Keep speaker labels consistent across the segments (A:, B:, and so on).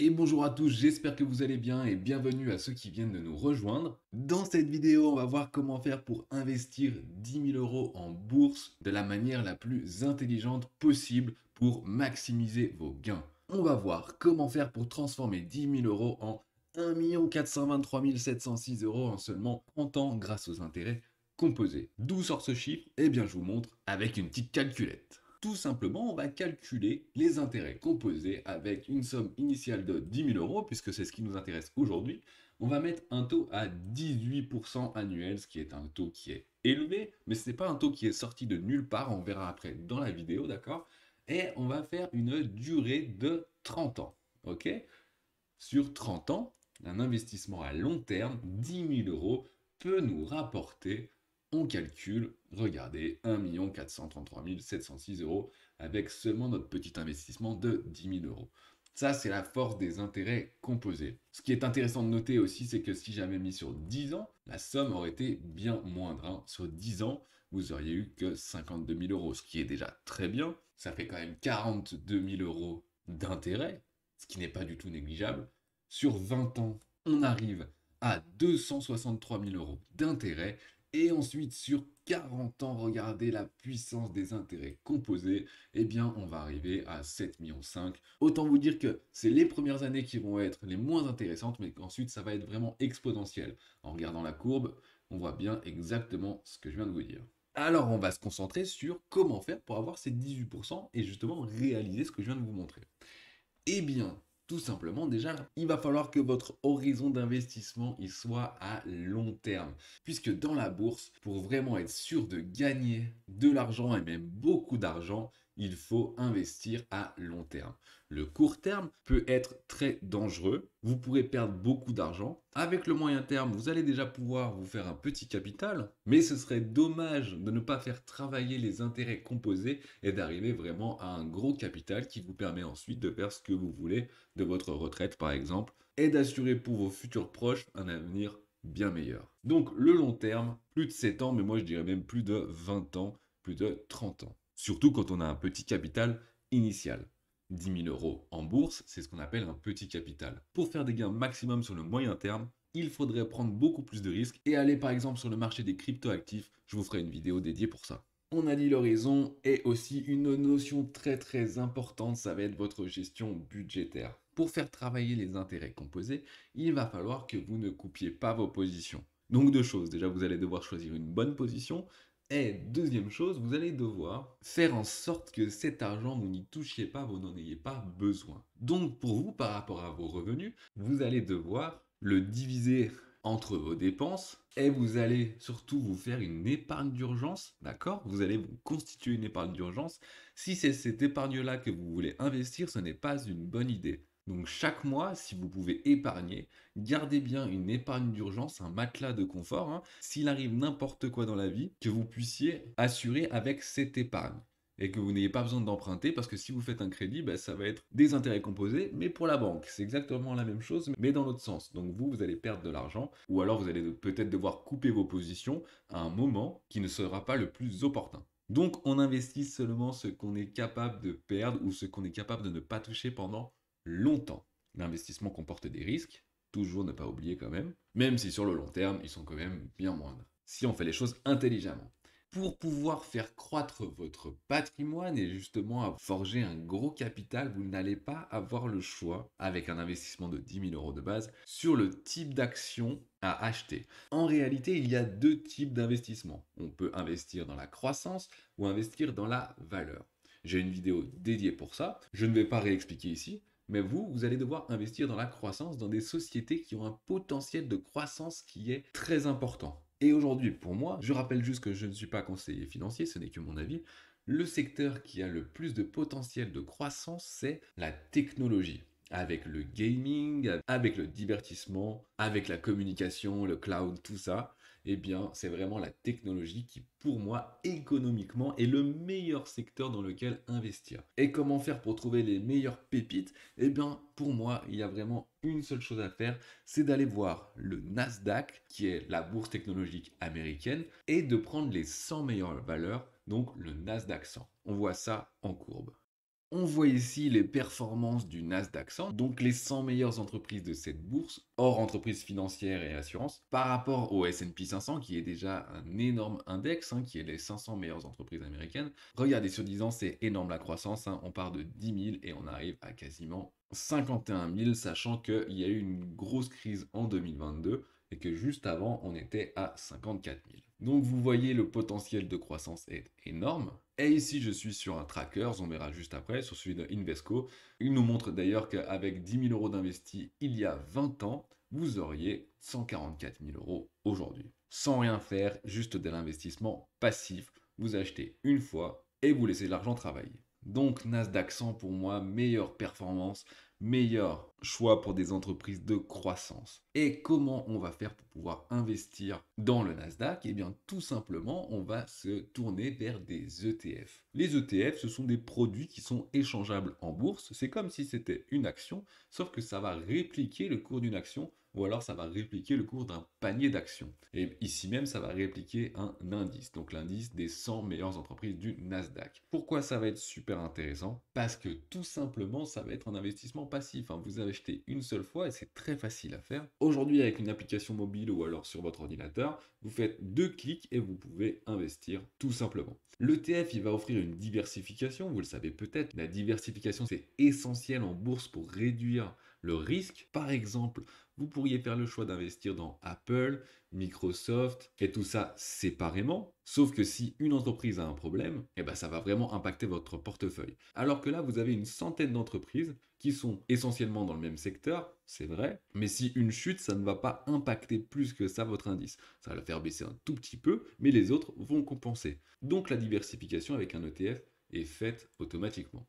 A: Et bonjour à tous, j'espère que vous allez bien et bienvenue à ceux qui viennent de nous rejoindre. Dans cette vidéo, on va voir comment faire pour investir 10 000 euros en bourse de la manière la plus intelligente possible pour maximiser vos gains. On va voir comment faire pour transformer 10 000 euros en 1 423 706 euros en seulement 30 ans grâce aux intérêts composés. D'où sort ce chiffre? Eh bien, je vous montre avec une petite calculette. Tout simplement, on va calculer les intérêts composés avec une somme initiale de 10 000 euros, puisque c'est ce qui nous intéresse aujourd'hui. On va mettre un taux à 18% annuel, ce qui est un taux qui est élevé, mais ce n'est pas un taux qui est sorti de nulle part, on verra après dans la vidéo, d'accord? Et on va faire une durée de 30 ans, ok? Sur 30 ans, un investissement à long terme, 10 000 euros, peut nous rapporter, on calcule, regardez, 1 433 706 euros avec seulement notre petit investissement de 10 000 euros. Ça, c'est la force des intérêts composés. Ce qui est intéressant de noter aussi, c'est que si j'avais mis sur 10 ans, la somme aurait été bien moindre, hein. Sur 10 ans, vous auriez eu que 52 000 euros, ce qui est déjà très bien. Ça fait quand même 42 000 euros d'intérêt, ce qui n'est pas du tout négligeable. Sur 20 ans, on arrive à 263 000 euros d'intérêt. Et ensuite, sur 40 ans, regardez la puissance des intérêts composés, eh bien, on va arriver à 7,5 millions. Autant vous dire que c'est les premières années qui vont être les moins intéressantes, mais qu'ensuite, ça va être vraiment exponentiel. En regardant la courbe, on voit bien exactement ce que je viens de vous dire. Alors, on va se concentrer sur comment faire pour avoir ces 18% et justement réaliser ce que je viens de vous montrer. Eh bien, tout simplement, déjà, il va falloir que votre horizon d'investissement il soit à long terme. Puisque dans la bourse, pour vraiment être sûr de gagner de l'argent et même beaucoup d'argent, il faut investir à long terme. Le court terme peut être très dangereux. Vous pourrez perdre beaucoup d'argent. Avec le moyen terme, vous allez déjà pouvoir vous faire un petit capital. Mais ce serait dommage de ne pas faire travailler les intérêts composés et d'arriver vraiment à un gros capital qui vous permet ensuite de faire ce que vous voulez de votre retraite par exemple et d'assurer pour vos futurs proches un avenir bien meilleur. Donc le long terme, plus de 7 ans, mais moi je dirais même plus de 20 ans, plus de 30 ans. Surtout quand on a un petit capital initial. 10 000 euros en bourse, c'est ce qu'on appelle un petit capital. Pour faire des gains maximum sur le moyen terme, il faudrait prendre beaucoup plus de risques et aller par exemple sur le marché des cryptoactifs. Je vous ferai une vidéo dédiée pour ça. On a dit l'horizon et aussi une notion très importante, ça va être votre gestion budgétaire. Pour faire travailler les intérêts composés, il va falloir que vous ne coupiez pas vos positions. Donc deux choses, déjà vous allez devoir choisir une bonne position et deuxième chose, vous allez devoir faire en sorte que cet argent, vous n'y touchiez pas, vous n'en ayez pas besoin. Donc pour vous, par rapport à vos revenus, vous allez devoir le diviser entre vos dépenses et vous allez surtout vous faire une épargne d'urgence, d'accord? Vous allez vous constituer une épargne d'urgence. Si c'est cette épargne-là que vous voulez investir, ce n'est pas une bonne idée. Donc chaque mois, si vous pouvez épargner, gardez bien une épargne d'urgence, un matelas de confort, hein, s'il arrive n'importe quoi dans la vie, que vous puissiez assurer avec cette épargne et que vous n'ayez pas besoin d'emprunter parce que si vous faites un crédit, bah, ça va être des intérêts composés, mais pour la banque. C'est exactement la même chose, mais dans l'autre sens. Donc vous allez perdre de l'argent ou alors vous allez peut-être devoir couper vos positions à un moment qui ne sera pas le plus opportun. Donc on investit seulement ce qu'on est capable de perdre ou ce qu'on est capable de ne pas toucher pendant longtemps. L'investissement comporte des risques, toujours ne pas oublier quand même si sur le long terme, ils sont quand même bien moindres, si on fait les choses intelligemment. Pour pouvoir faire croître votre patrimoine et justement forger un gros capital, vous n'allez pas avoir le choix, avec un investissement de 10 000 euros de base, sur le type d'action à acheter. En réalité, il y a deux types d'investissements. On peut investir dans la croissance ou investir dans la valeur. J'ai une vidéo dédiée pour ça, je ne vais pas réexpliquer ici, mais vous allez devoir investir dans la croissance, dans des sociétés qui ont un potentiel de croissance qui est très important. Et aujourd'hui, pour moi, je rappelle juste que je ne suis pas conseiller financier, ce n'est que mon avis, le secteur qui a le plus de potentiel de croissance, c'est la technologie. Avec le gaming, avec le divertissement, avec la communication, le cloud, tout ça, eh bien, c'est vraiment la technologie qui, pour moi, économiquement, est le meilleur secteur dans lequel investir. Et comment faire pour trouver les meilleures pépites? Eh bien, pour moi, il y a vraiment une seule chose à faire, c'est d'aller voir le Nasdaq, qui est la bourse technologique américaine, et de prendre les 100 meilleures valeurs, donc le Nasdaq 100. On voit ça en courbe. On voit ici les performances du Nasdaq 100, donc les 100 meilleures entreprises de cette bourse, hors entreprises financières et assurances, par rapport au S&P 500, qui est déjà un énorme index, qui est les 500 meilleures entreprises américaines. Regardez, sur 10 ans, c'est énorme la croissance, on part de 10 000 et on arrive à quasiment 51 000, sachant qu'il y a eu une grosse crise en 2022 et que juste avant, on était à 54 000. Donc vous voyez, le potentiel de croissance est énorme. Et ici, je suis sur un tracker, on verra juste après, sur celui de Invesco. Il nous montre d'ailleurs qu'avec 10 000 euros d'investis il y a 20 ans, vous auriez 144 000 euros aujourd'hui. Sans rien faire, juste de l'investissement passif. Vous achetez une fois et vous laissez l'argent travailler. Donc Nasdaq 100 pour moi, meilleure performance, meilleur choix pour des entreprises de croissance. Et comment on va faire pour pouvoir investir dans le Nasdaq? Eh bien tout simplement, on va se tourner vers des ETF. Les ETF, ce sont des produits qui sont échangeables en bourse. C'est comme si c'était une action, sauf que ça va répliquer le cours d'une action ou alors ça va répliquer le cours d'un panier d'actions. Et ici même, ça va répliquer un indice, donc l'indice des 100 meilleures entreprises du Nasdaq. Pourquoi ça va être super intéressant? Parce que tout simplement, ça va être un investissement passif. Vous achetez une seule fois et c'est très facile à faire. Aujourd'hui, avec une application mobile ou alors sur votre ordinateur, vous faites 2 clics et vous pouvez investir tout simplement. L'ETF, il va offrir une diversification, vous le savez peut-être. La diversification, c'est essentiel en bourse pour réduire le risque. Par exemple, vous pourriez faire le choix d'investir dans Apple, Microsoft et tout ça séparément. Sauf que si une entreprise a un problème, ça va vraiment impacter votre portefeuille. Alors que là, vous avez une centaine d'entreprises qui sont essentiellement dans le même secteur, c'est vrai, mais si une chute, ça ne va pas impacter plus que ça votre indice. Ça va le faire baisser un tout petit peu, mais les autres vont compenser. Donc la diversification avec un ETF est faite automatiquement.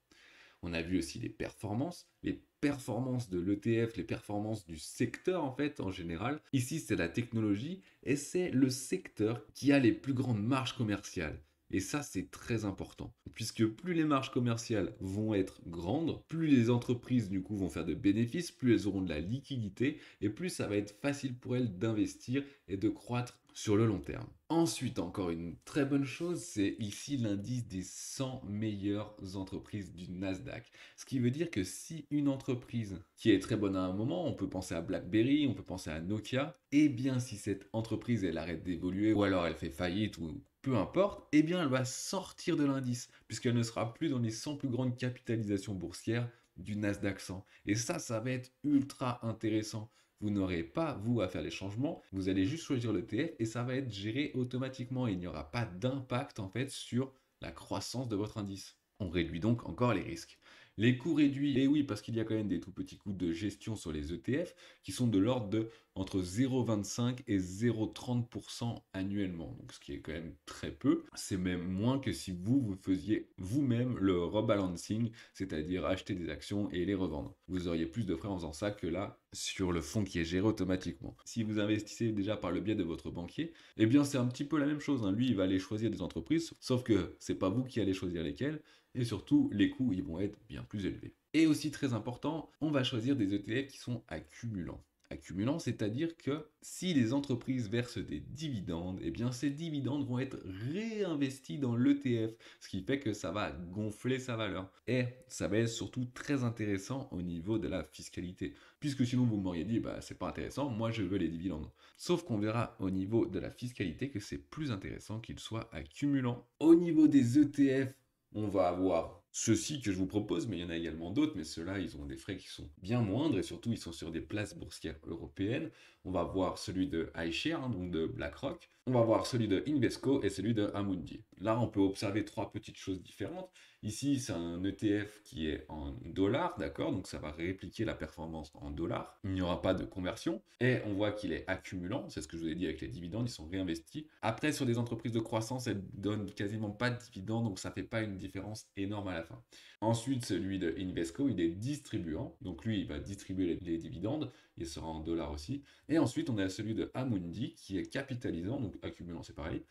A: On a vu aussi les performances de l'ETF, les performances du secteur en fait en général. Ici c'est la technologie et c'est le secteur qui a les plus grandes marges commerciales. Et ça, c'est très important, puisque plus les marges commerciales vont être grandes, plus les entreprises du coup vont faire de bénéfices, plus elles auront de la liquidité, et plus ça va être facile pour elles d'investir et de croître sur le long terme. Ensuite, encore une très bonne chose, c'est ici l'indice des 100 meilleures entreprises du Nasdaq. Ce qui veut dire que si une entreprise qui est très bonne à un moment, on peut penser à BlackBerry, on peut penser à Nokia, et bien si cette entreprise elle arrête d'évoluer ou alors elle fait faillite ou peu importe, eh bien elle va sortir de l'indice puisqu'elle ne sera plus dans les 100 plus grandes capitalisations boursières du Nasdaq 100. Et ça va être ultra intéressant. Vous n'aurez pas, vous, à faire les changements. Vous allez juste choisir l'ETF et ça va être géré automatiquement. Il n'y aura pas d'impact, en fait, sur la croissance de votre indice. On réduit donc encore les risques. Les coûts réduits, et oui, parce qu'il y a quand même des tout petits coûts de gestion sur les ETF qui sont de l'ordre de entre 0,25 et 0,30% annuellement. Donc ce qui est quand même très peu. C'est même moins que si vous faisiez vous-même le rebalancing, c'est-à-dire acheter des actions et les revendre. Vous auriez plus de frais en faisant ça que là sur le fonds qui est géré automatiquement. Si vous investissez déjà par le biais de votre banquier, eh bien c'est un petit peu la même chose. Lui, il va aller choisir des entreprises, sauf que c'est pas vous qui allez choisir lesquelles, et surtout les coûts ils vont être bien plus élevés. Et aussi très important, on va choisir des ETF qui sont accumulants. Accumulant, c'est-à-dire que si les entreprises versent des dividendes, eh bien ces dividendes vont être réinvestis dans l'ETF, ce qui fait que ça va gonfler sa valeur. Et ça va être surtout très intéressant au niveau de la fiscalité, puisque sinon vous m'auriez dit, c'est pas intéressant, moi je veux les dividendes. Sauf qu'on verra au niveau de la fiscalité que c'est plus intéressant qu'ils soient accumulants. Au niveau des ETF, on va avoir ceux-ci que je vous propose, mais il y en a également d'autres, mais ceux-là, ils ont des frais qui sont bien moindres, et surtout, ils sont sur des places boursières européennes. On va voir celui de iShares, donc de BlackRock. On va voir celui de Invesco et celui de Amundi. Là, on peut observer trois petites choses différentes. Ici, c'est un ETF qui est en dollars, d'accord? Donc ça va répliquer la performance en dollars. Il n'y aura pas de conversion. Et on voit qu'il est accumulant, c'est ce que je vous ai dit avec les dividendes, ils sont réinvestis. Après, sur des entreprises de croissance, elles donnent quasiment pas de dividendes, donc ça ne fait pas une différence énorme à la fin. Ensuite, celui de Invesco, il est distribuant. Donc lui, il va distribuer les dividendes. Il sera en dollars aussi. Et ensuite, on a celui de Amundi qui est capitalisant, donc accumulant, c'est pareil,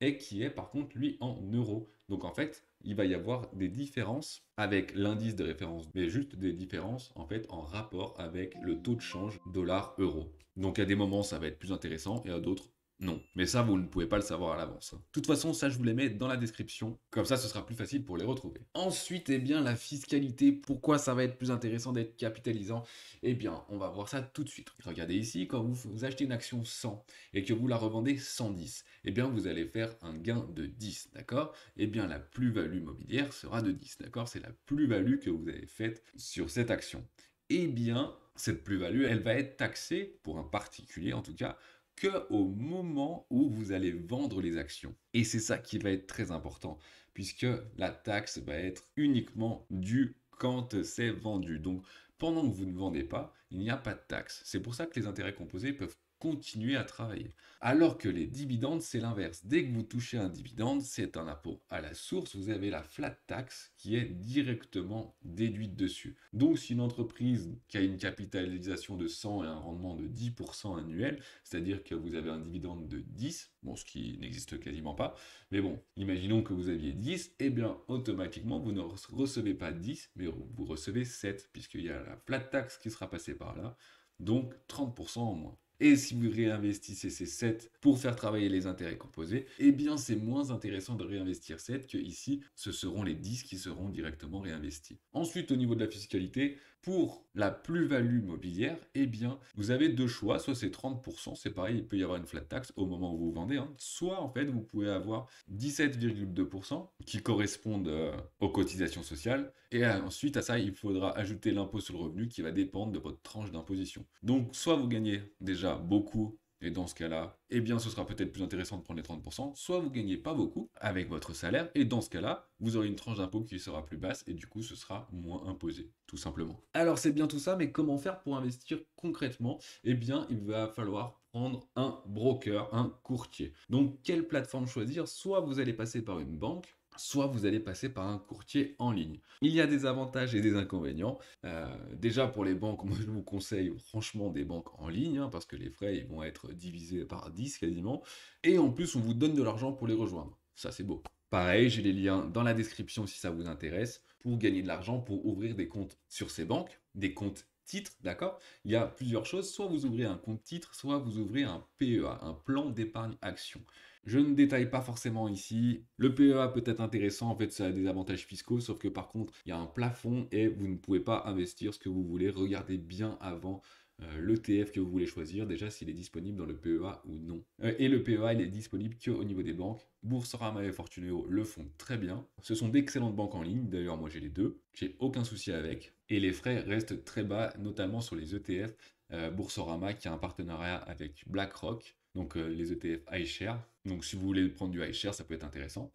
A: et qui est par contre, lui, en euros. Donc en fait, il va y avoir des différences avec l'indice de référence, mais juste des différences en fait en rapport avec le taux de change dollar-euro. Donc à des moments, ça va être plus intéressant et à d'autres, Non, mais ça, vous ne pouvez pas le savoir à l'avance, hein. De toute façon, ça, je vous les mets dans la description. Comme ça, ce sera plus facile pour les retrouver. Ensuite, eh bien, la fiscalité. Pourquoi ça va être plus intéressant d'être capitalisant? Eh bien, on va voir ça tout de suite. Regardez ici, quand vous achetez une action 100 et que vous la revendez 110, eh bien, vous allez faire un gain de 10, d'accord? Eh bien, la plus-value mobilière sera de 10, d'accord? C'est la plus-value que vous avez faite sur cette action. Eh bien, cette plus-value, elle va être taxée, pour un particulier en tout cas, que au moment où vous allez vendre les actions. Et c'est ça qui va être très important, puisque la taxe va être uniquement due quand c'est vendu. Donc, pendant que vous ne vendez pas, il n'y a pas de taxe. C'est pour ça que les intérêts composés peuvent continuer à travailler. Alors que les dividendes, c'est l'inverse. Dès que vous touchez un dividende, c'est un impôt à la source. Vous avez la flat tax qui est directement déduite dessus. Donc, si une entreprise qui a une capitalisation de 100 et un rendement de 10% annuel, c'est-à-dire que vous avez un dividende de 10, bon, ce qui n'existe quasiment pas, mais bon, imaginons que vous aviez 10, et bien automatiquement, vous ne recevez pas 10, mais vous recevez 7, puisqu'il y a la flat tax qui sera passée par là, donc 30% en moins. Et si vous réinvestissez ces 7 pour faire travailler les intérêts composés, eh bien c'est moins intéressant de réinvestir 7 que ici, ce seront les 10 qui seront directement réinvestis. Ensuite, au niveau de la fiscalité, pour la plus-value mobilière, eh bien vous avez deux choix, soit c'est 30%, c'est pareil, il peut y avoir une flat tax au moment où vous vendez, hein, soit en fait vous pouvez avoir 17,2% qui correspondent aux cotisations sociales, et ensuite à ça il faudra ajouter l'impôt sur le revenu qui va dépendre de votre tranche d'imposition. Donc soit vous gagnez déjà beaucoup, et dans ce cas-là, eh bien, ce sera peut-être plus intéressant de prendre les 30%, soit vous gagnez pas beaucoup avec votre salaire, et dans ce cas-là, vous aurez une tranche d'impôt qui sera plus basse, et du coup, ce sera moins imposé, tout simplement. Alors, c'est bien tout ça, mais comment faire pour investir concrètement? Eh bien, il va falloir prendre un broker, un courtier. Donc, quelle plateforme choisir? Soit vous allez passer par une banque, soit vous allez passer par un courtier en ligne. Il y a des avantages et des inconvénients. Déjà pour les banques, moi je vous conseille franchement des banques en ligne, hein, parce que les frais ils vont être divisés par 10 quasiment. Et en plus on vous donne de l'argent pour les rejoindre. Ça c'est beau. Pareil, j'ai les liens dans la description si ça vous intéresse, pour gagner de l'argent, pour ouvrir des comptes sur ces banques, des comptes titres, d'accord? Il y a plusieurs choses, soit vous ouvrez un compte titre, soit vous ouvrez un PEA, un plan d'épargne action. Je ne détaille pas forcément ici. Le PEA peut être intéressant, en fait ça a des avantages fiscaux, sauf que par contre il y a un plafond et vous ne pouvez pas investir ce que vous voulez. Regardez bien avant l'ETF que vous voulez choisir, déjà s'il est disponible dans le PEA ou non. Et le PEA il est disponible qu'au niveau des banques. Boursorama et Fortuneo le font très bien. Ce sont d'excellentes banques en ligne, d'ailleurs moi j'ai les deux, j'ai aucun souci avec. Et les frais restent très bas, notamment sur les ETF. Boursorama qui a un partenariat avec BlackRock, donc les ETF iShares. Donc si vous voulez prendre du iShares, ça peut être intéressant.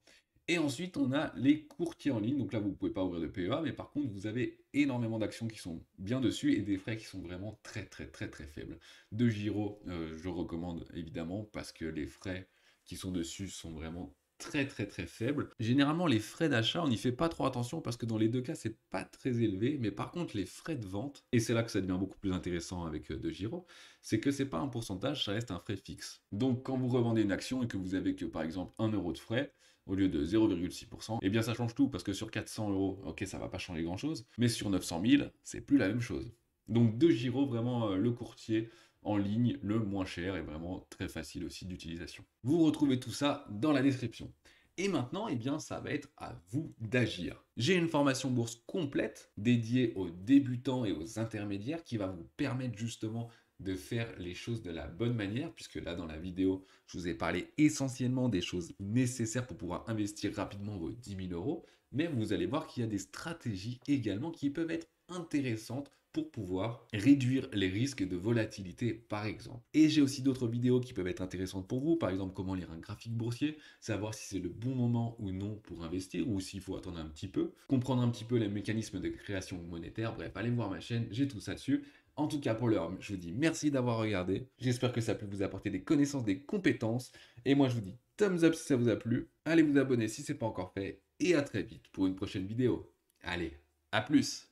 A: Et ensuite, on a les courtiers en ligne. Donc là, vous ne pouvez pas ouvrir de PEA, mais par contre, vous avez énormément d'actions qui sont bien dessus et des frais qui sont vraiment très, très, très, très faibles. De Giro, je recommande évidemment parce que les frais qui sont dessus sont vraiment très, très, très faibles. Généralement, les frais d'achat, on n'y fait pas trop attention parce que dans les deux cas, c'est pas très élevé. Mais par contre, les frais de vente, et c'est là que ça devient beaucoup plus intéressant avec De Giro, c'est que c'est pas un pourcentage, ça reste un frais fixe. Donc, quand vous revendez une action et que vous avez que par exemple 1 euro de frais, au lieu de 0,6%, eh bien ça change tout, parce que sur 400 euros, ok, ça va pas changer grand-chose, mais sur 900 000, c'est plus la même chose. Donc De Giro, vraiment le courtier en ligne le moins cher et vraiment très facile aussi d'utilisation. Vous retrouvez tout ça dans la description. Et maintenant, eh bien, ça va être à vous d'agir. J'ai une formation bourse complète dédiée aux débutants et aux intermédiaires qui va vous permettre justement de faire les choses de la bonne manière, puisque là dans la vidéo, je vous ai parlé essentiellement des choses nécessaires pour pouvoir investir rapidement vos 10 000 euros, mais vous allez voir qu'il y a des stratégies également qui peuvent être intéressantes pour pouvoir réduire les risques de volatilité par exemple. Et j'ai aussi d'autres vidéos qui peuvent être intéressantes pour vous, par exemple comment lire un graphique boursier, savoir si c'est le bon moment ou non pour investir ou s'il faut attendre un petit peu, comprendre un petit peu les mécanismes de création monétaire, bref, allez voir ma chaîne, j'ai tout ça dessus. En tout cas, pour l'heure, je vous dis merci d'avoir regardé. J'espère que ça peut vous apporter des connaissances, des compétences. Et moi, je vous dis thumbs up si ça vous a plu. Allez vous abonner si ce n'est pas encore fait. Et à très vite pour une prochaine vidéo. Allez, à plus!